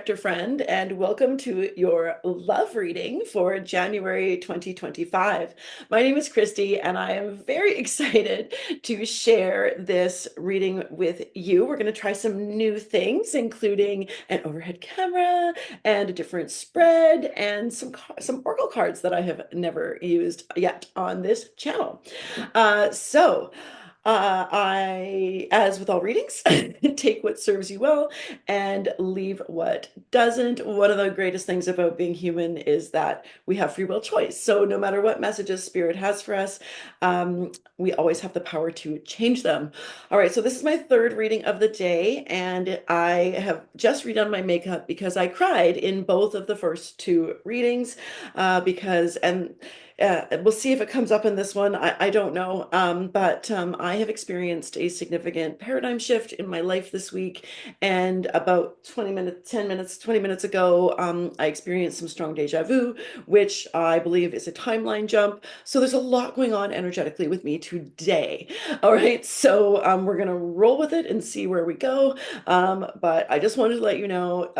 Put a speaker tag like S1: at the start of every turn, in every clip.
S1: Projector friend, and welcome to your love reading for January 2025. My name is Christy, and I am very excited to share this reading with you. We're going to try some new things, including an overhead camera and a different spread and some oracle cards that I have never used yet on this channel. As with all readings, take what serves you well and leave what doesn't. One of the greatest things about being human is that we have free will choice. So no matter what messages Spirit has for us, we always have the power to change them. All right, so this is my third reading of the day, and I have just redone my makeup because I cried in both of the first two readings we'll see if it comes up in this one. I don't know. But I have experienced a significant paradigm shift in my life this week. And about 20 minutes ago, I experienced some strong deja vu, which I believe is a timeline jump. So there's a lot going on energetically with me today. All right. So we're going to roll with it and see where we go. But I just wanted to let you know,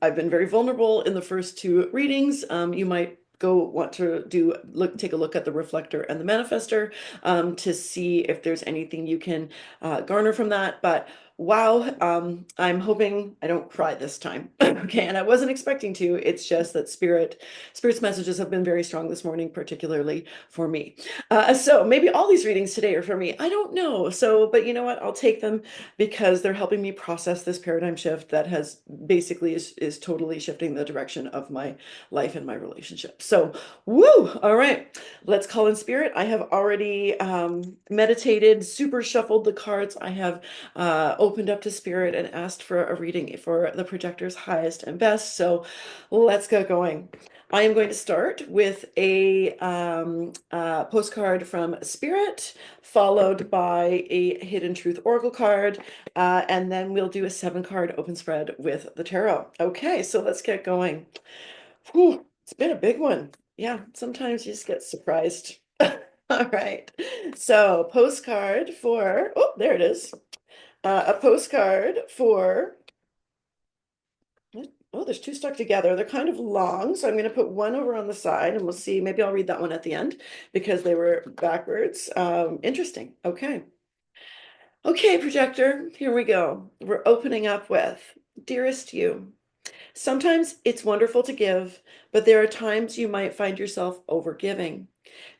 S1: I've been very vulnerable in the first two readings. You might want to take a look at the reflector and the manifester to see if there's anything you can garner from that. But wow, I'm hoping I don't cry this time. Okay, and I wasn't expecting to. It's just that Spirit's messages have been very strong this morning, particularly for me. So maybe all these readings today are for me. I don't know. But you know what? I'll take them because they're helping me process this paradigm shift that has basically is totally shifting the direction of my life and my relationship. So, woo! All right, let's call in Spirit. I have already meditated, super shuffled the cards. I have opened up to Spirit and asked for a reading for the Projector's highest and best. So let's get going. I am going to start with a postcard from Spirit, followed by a Hidden Truth Oracle card, and then we'll do a 7-card open spread with the tarot. Okay, so let's get going. Whew, it's been a big one. Yeah, sometimes you just get surprised. All right, so postcard for, oh, there it is. A postcard for, oh, there's two stuck together. They're kind of long, so I'm going to put one over on the side and we'll see. Maybe I'll read that one at the end because they were backwards. Interesting. Okay. Okay, Projector, here we go. We're opening up with, Dearest You. Sometimes it's wonderful to give, but there are times you might find yourself overgiving.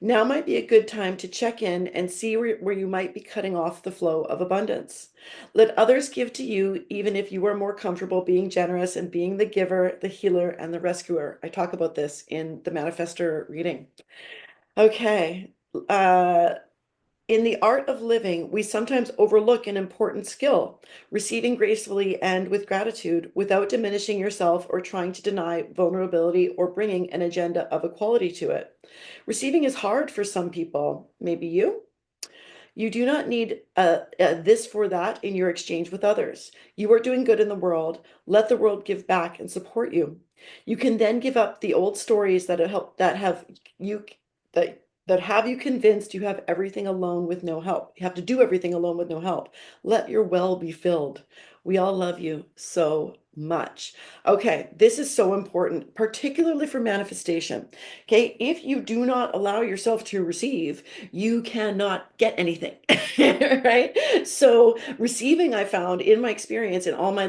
S1: Now might be a good time to check in and see where you might be cutting off the flow of abundance. Let others give to you, even if you are more comfortable being generous and being the giver, the healer, and the rescuer. I talk about this in the Manifestor reading. Okay. In the art of living, we sometimes overlook an important skill, receiving gracefully and with gratitude without diminishing yourself or trying to deny vulnerability or bringing an agenda of equality to it. Receiving is hard for some people, maybe you. You do not need this for that in your exchange with others. You are doing good in the world. Let the world give back and support you. You can then give up the old stories that have you that that have you convinced you have everything alone with no help. You have to do everything alone with no help. Let your well be filled. We all love you so much. Okay, this is so important, particularly for manifestation. Okay, if you do not allow yourself to receive, you cannot get anything, right? So receiving, I found in my experience in all my,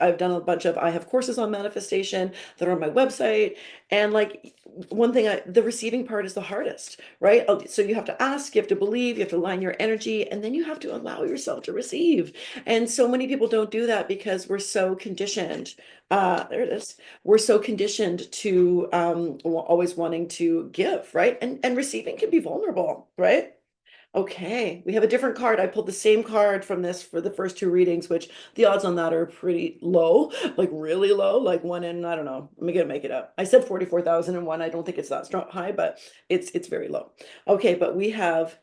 S1: I've done a bunch of, I have courses on manifestation that are on my website. And like one thing, the receiving part is the hardest, right? So you have to ask, you have to believe, you have to align your energy, and then you have to allow yourself to receive. And so many people don't do that because we're so conditioned. There it is. We're so conditioned to always wanting to give, right? And receiving can be vulnerable, right? Okay, we have a different card. I pulled the same card from this for the first two readings, which the odds on that are pretty low, like really low, like one in, I don't know, I'm gonna make it up. I said 44,001. I don't think it's that strong high, but it's very low. Okay, but we have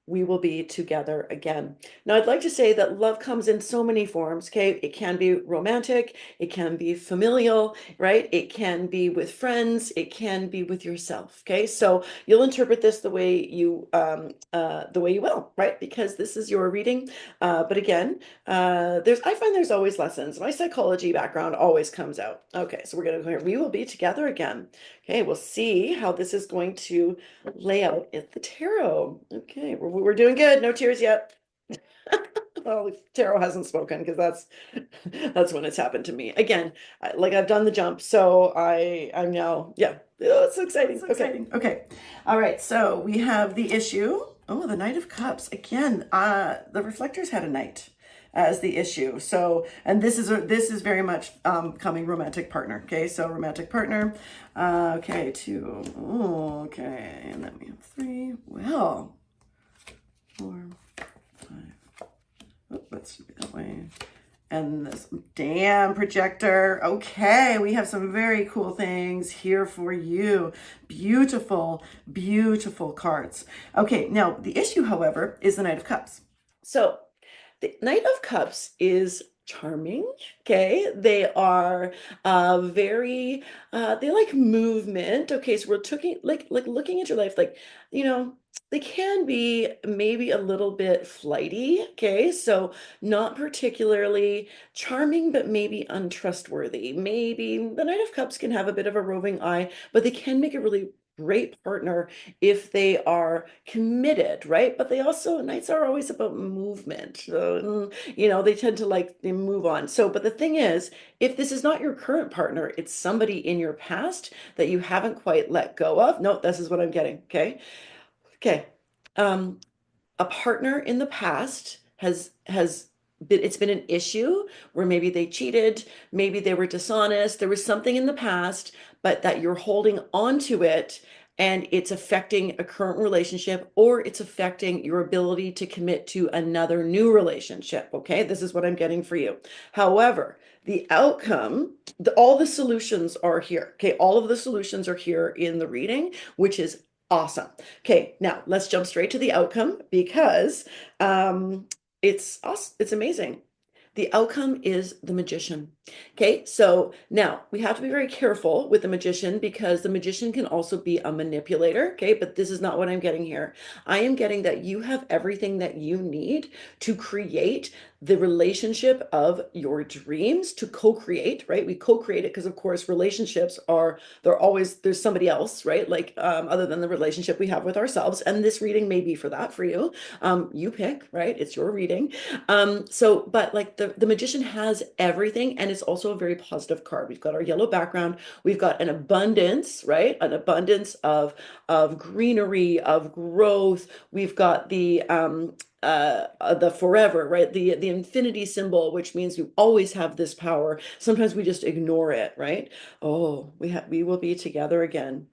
S1: we will be together again. Now, I'd like to say that love comes in so many forms, okay? It can be romantic, it can be familial, right? It can be with friends, it can be with yourself, okay? So you'll interpret this the way you will, right? Because this is your reading. But again, I find there's always lessons. My psychology background always comes out. Okay, so we're gonna go here. We will be together again. Okay, we'll see how this is going to lay out in the tarot. Okay, we're doing good. No tears yet. Well, tarot hasn't spoken because that's when it's happened to me. Again, like I've done the jump, so I'm now, yeah. Oh, it's so exciting.
S2: That's
S1: Okay.
S2: exciting.
S1: Okay. All right. So we have the issue. Oh, the Knight of Cups again. The reflectors had a knight as the issue. So, and this is very much coming romantic partner. Okay, so romantic partner. Okay, two. Oh, okay, and then we have three. Well, four, five. Oh, let's do it that way. And this, damn, projector. Okay, we have some very cool things here for you. Beautiful, beautiful cards. Okay, now the issue, however, is the Knight of Cups. So the Knight of Cups is charming. Okay, they are very they like movement. Okay, so we're taking like looking at your life, like you know, they can be maybe a little bit flighty. Okay, so not particularly charming, but maybe untrustworthy. Maybe the Knight of Cups can have a bit of a roving eye, but they can make a really great partner if they are committed, right? But they also, knights are always about movement. So, they tend to they move on. So, but the thing is, if this is not your current partner, it's somebody in your past that you haven't quite let go of. No, this is what I'm getting. Okay. Okay. Um, a partner in the past has it's been an issue where maybe they cheated, maybe they were dishonest, there was something in the past, but that you're holding on to it and it's affecting a current relationship or it's affecting your ability to commit to another new relationship. Okay, this is what I'm getting for you. However, the outcome, all the solutions are here. Okay, all of the solutions are here in the reading, which is awesome. Okay, now let's jump straight to the outcome because it's awesome. It's amazing. The outcome is the magician. Okay, so now we have to be very careful with the magician because the magician can also be a manipulator. Okay, but this is not what I'm getting here. I am getting that you have everything that you need to create the relationship of your dreams, to co-create, right? We co-create it because, of course, relationships are, there's somebody else, right? Like other than the relationship we have with ourselves. And this reading may be for that for you. You pick, right? It's your reading. But like the magician has everything, and it's also a very positive card. We've got our yellow background, we've got an abundance, right? An abundance of greenery, of growth. We've got the forever, right? The infinity symbol, which means you always have this power. Sometimes we just ignore it, right? Oh, we will be together again.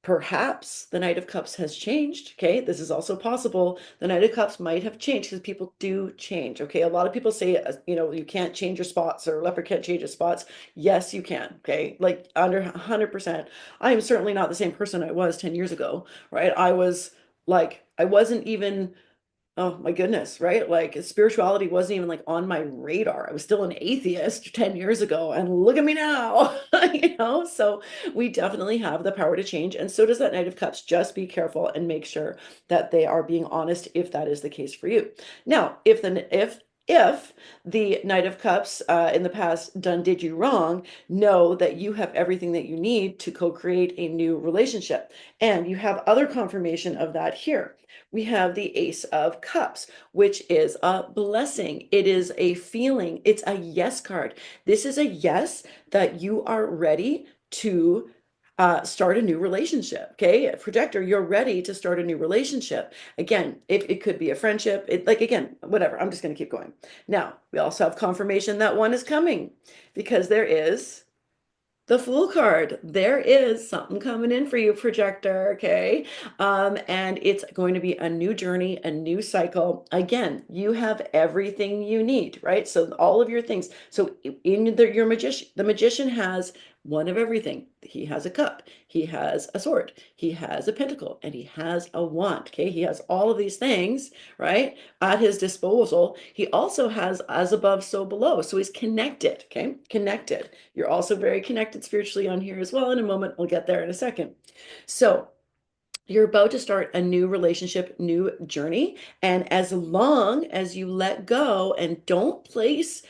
S1: Perhaps the Knight of Cups has changed. Okay, this is also possible. The Knight of Cups might have changed because people do change. Okay, a lot of people say, you can't change your spots or leopard can't change your spots. Yes, you can. Okay, like under 100%. I am certainly not the same person I was 10 years ago, right? I wasn't even, oh my goodness, right? Like spirituality wasn't even like on my radar. I was still an atheist 10 years ago, and look at me now, So we definitely have the power to change. And so does that Knight of Cups. Just be careful and make sure that they are being honest if that is the case for you. Now, if the Knight of Cups in the past did you wrong, know that you have everything that you need to co-create a new relationship. And you have other confirmation of that here. We have the Ace of Cups, which is a blessing. It is a feeling. It's a yes card. This is a yes that you are ready to start a new relationship. Okay, projector, you're ready to start a new relationship. Again, it could be a friendship. Again, whatever. I'm just going to keep going. Now, we also have confirmation that one is coming because there is the Fool card. There is something coming in for you, projector. Okay. And it's going to be a new journey, a new cycle. Again, you have everything you need, right? So all of your things. So your magician, the magician has one of everything. He has a cup, he has a sword, he has a pentacle, and he has a wand. Okay, he has all of these things, right, at his disposal. He also has as above, so below. So he's connected, okay, connected. You're also very connected spiritually on here as well. In a moment, we'll get there in a second. So you're about to start a new relationship, new journey. And as long as you let go and don't place,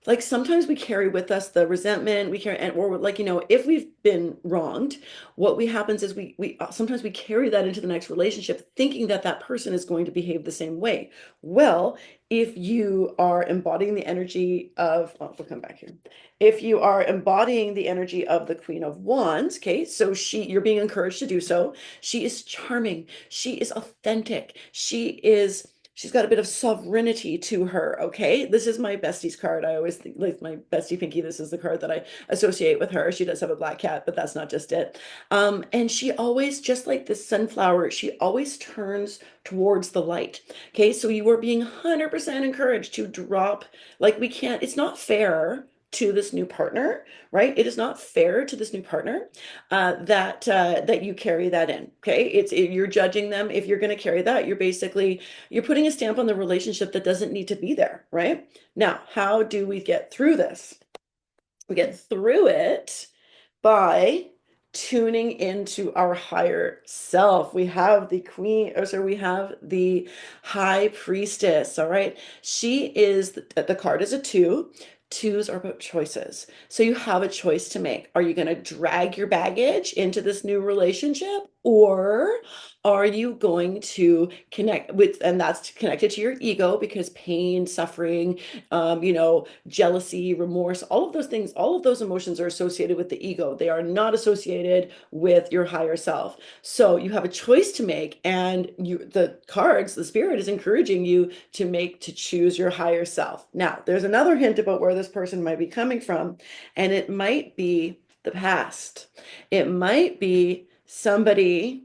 S1: like sometimes we carry with us the resentment we carry, and or like, if we've been wronged, what we happens is we sometimes we carry that into the next relationship, thinking that that person is going to behave the same way. Well, if you are embodying the energy of, oh, we'll come back here. If you are embodying the energy of the Queen of Wands, okay, so you're being encouraged to do so. She is charming, she is authentic, she's got a bit of sovereignty to her. Okay. This is my bestie's card. I always think, like, my bestie Pinky, this is the card that I associate with her. She does have a black cat, but that's not just it. And she always, just like this sunflower, she always turns towards the light. Okay. So you are being 100% encouraged to drop, like, it's not fair to this new partner, right? It is not fair to this new partner that you carry that in. Okay. You're judging them. If you're going to carry that, you're putting a stamp on the relationship that doesn't need to be there, right? Now, how do we get through this? We get through it by tuning into our higher self. We have the queen, or sorry, we have the high priestess. All right. The card is a two. Twos are about choices. So you have a choice to make. Are you going to drag your baggage into this new relationship, or are you going to connect with, and that's connected to your ego, because pain, suffering, jealousy, remorse, all of those things, all of those emotions are associated with the ego. They are not associated with your higher self. So you have a choice to make, and the cards, the spirit is encouraging you to choose your higher self. Now, there's another hint about where this person might be coming from, and it might be the past. It might be somebody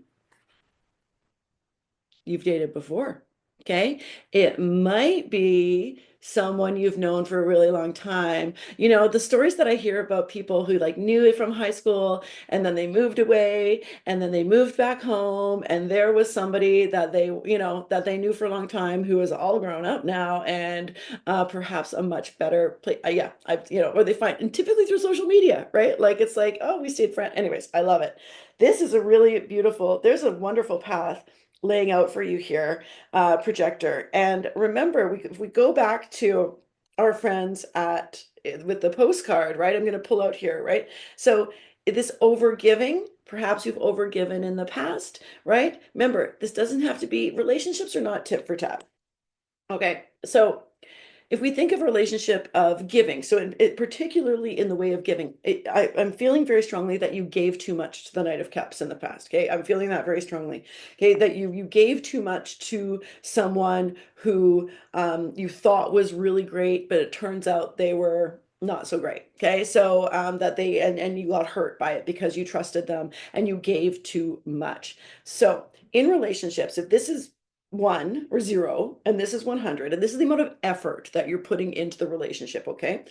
S1: you've dated before. Okay. It might be someone you've known for a really long time. The stories that I hear about people who like knew it from high school, and then they moved away, and then they moved back home, and there was somebody that they knew for a long time, who is all grown up now, and perhaps a much better place. Yeah, or they find, and typically through social media, right? Like, it's like, oh, we stayed friends. Anyways, I love it. This is there's a wonderful path laying out for you here, projector. And remember, if we go back to our friends with the postcard, right? I'm going to pull out here, right? So this overgiving, perhaps you've overgiven in the past, right? Remember, this doesn't have to be, relationships are not tit for tat. Okay, so if we think of a relationship of giving, so particularly in the way of giving, I'm feeling very strongly that you gave too much to the Knight of Cups in the past. Okay, I'm feeling that very strongly. Okay, that you gave too much to someone who you thought was really great, but it turns out they were not so great. Okay, so and you got hurt by it because you trusted them and you gave too much. So in relationships, if this is 1 or 0 and this is 100, and this is the amount of effort that you're putting into the relationship, okay?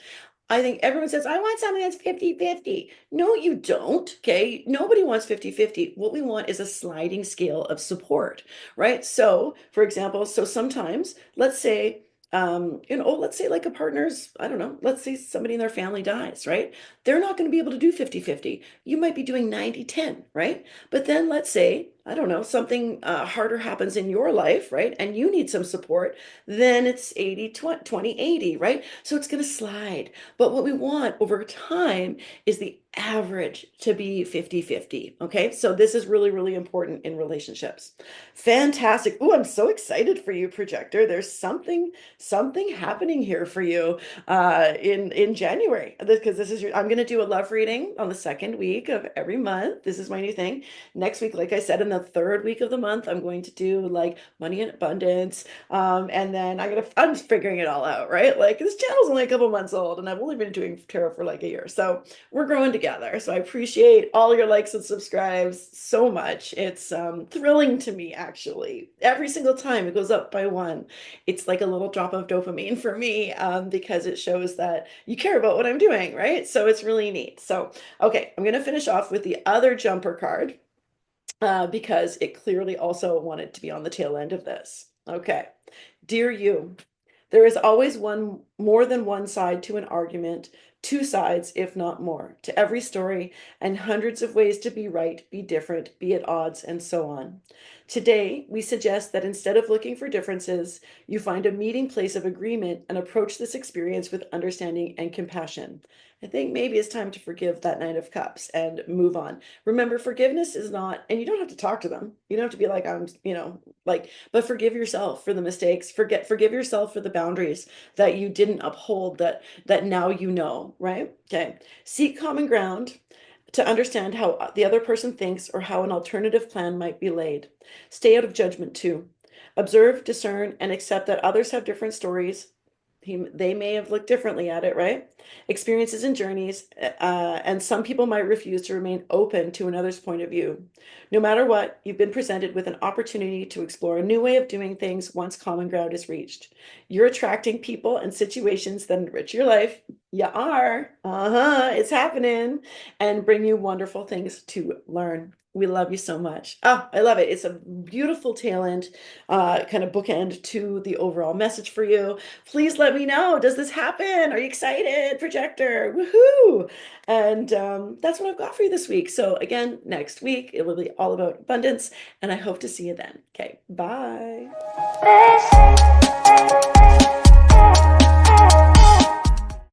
S1: I think everyone says, I want something that's 50-50. No, you don't. Okay. Nobody wants 50-50. What we want is a sliding scale of support, right? So, for example, so sometimes, let's say like a partner's, I don't know, let's say somebody in their family dies, right? They're not going to be able to do 50-50. You might be doing 90-10, right? But then let's say, I don't know, something harder happens in your life, right? And you need some support, then it's 80-20, right? So it's going to slide. But what we want over time is the average to be 50-50. Okay. So this is really, really important in relationships. Fantastic. Oh, I'm so excited for you, projector. There's something happening here for you in January, because I'm going to do a love reading on the second week of every month. This is my new thing. Next week, like I said, and the third week of the month, I'm going to do like money in abundance. And then I'm just figuring it all out, right? Like this channel's only a couple months old and I've only been doing tarot for like a year. So we're growing together. So I appreciate all your likes and subscribes so much. It's thrilling to me, actually. Every single time it goes up by one, it's like a little drop of dopamine for me, because it shows that you care about what I'm doing, right? So it's really neat. So, okay, I'm going to finish off with the other jumper card, because it clearly also wanted to be on the tail end of this. Okay. Dear you, there is always more than one side to an argument, two sides, if not more, to every story, and hundreds of ways to be right, be different, be at odds, and so on. Today, we suggest that instead of looking for differences, you find a meeting place of agreement and approach this experience with understanding and compassion. I think maybe it's time to forgive that Knight of Cups and move on. Remember, forgiveness is not, and you don't have to talk to them. You don't have to be like, but forgive yourself for the mistakes. Forgive yourself for the boundaries that you didn't uphold, that now you know, right? Okay. Seek common ground to understand how the other person thinks or how an alternative plan might be laid. Stay out of judgment too. Observe, discern, and accept that others have different stories. They may have looked differently at it, right? Experiences and journeys, and some people might refuse to remain open to another's point of view. No matter what, you've been presented with an opportunity to explore a new way of doing things once common ground is reached. You're attracting people and situations that enrich your life. You are. It's happening, and bring you wonderful things to learn. We love you so much. Oh, I love it. It's a beautiful tail end, kind of bookend to the overall message for you. Please let me know. Does this happen? Are you excited, Projector? Woohoo! And that's what I've got for you this week. So again, next week it will be all about abundance, and I hope to see you then. Okay, bye.